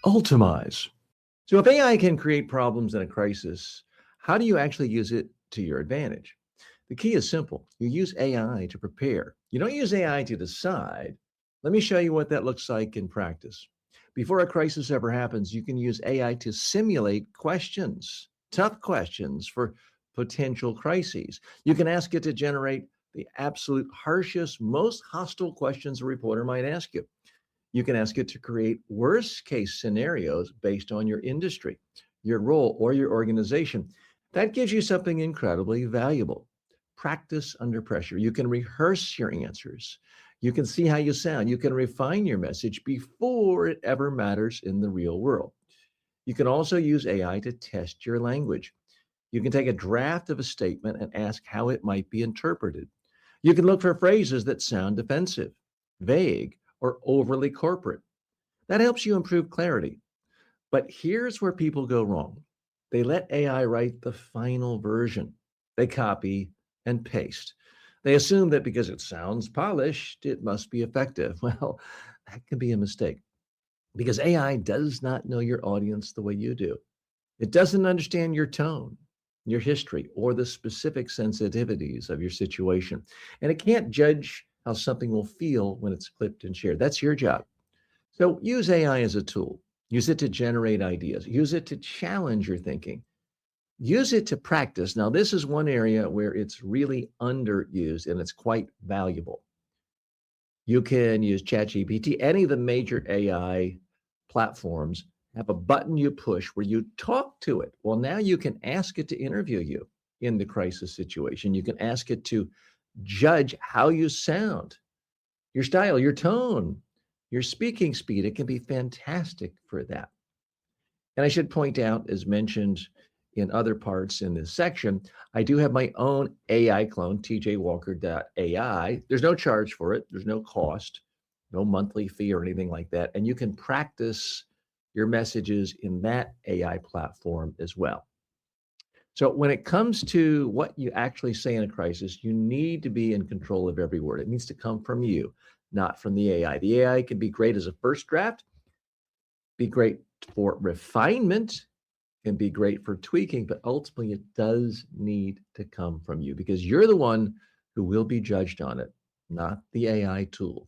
Ultamize. So, if AI can create problems in a crisis, how do you actually use it to your advantage? The key is simple. You use AI to prepare. You don't use AI to decide. Let me show you what that looks like in practice. Before a crisis ever happens, you can use AI to simulate questions, tough questions for potential crises. You can ask it to generate the absolute harshest, most hostile questions a reporter might ask you. You can ask it to create worst case scenarios based on your industry, your role, or your organization. That gives you something incredibly valuable. Practice under pressure. You can rehearse your answers. You can see how you sound. You can refine your message before it ever matters in the real world. You can also use AI to test your language. You can take a draft of a statement and ask how it might be interpreted. You can look for phrases that sound defensive, vague, or overly corporate. That helps you improve clarity. But here's where people go wrong. They let AI write the final version. They copy and paste. They assume that because it sounds polished, it must be effective. Well, that can be a mistake because AI does not know your audience the way you do. It doesn't understand your tone, your history, or the specific sensitivities of your situation. And it can't judge how something will feel when it's clipped and shared. That's your job. So use AI as a tool. Use it to generate ideas. Use it to challenge your thinking. Use it to practice. Now, this is one area where it's really underused and it's quite valuable. You can use ChatGPT, any of the major AI platforms have a button you push where you talk to it. Well, now you can ask it to interview you in the crisis situation. You can ask it to judge how you sound, your style, your tone, your speaking speed. It can be fantastic for that. And I should point out, as mentioned in other parts in this section, I do have my own AI clone, tjwalker.ai. There's no charge for it, there's no cost, no monthly fee or anything like that. And you can practice your messages in that AI platform as well. So, when it comes to what you actually say in a crisis, you need to be in control of every word. It needs to come from you, not from the AI. The AI can be great as a first draft, be great for refinement, can be great for tweaking, but ultimately it does need to come from you because you're the one who will be judged on it, not the AI tool.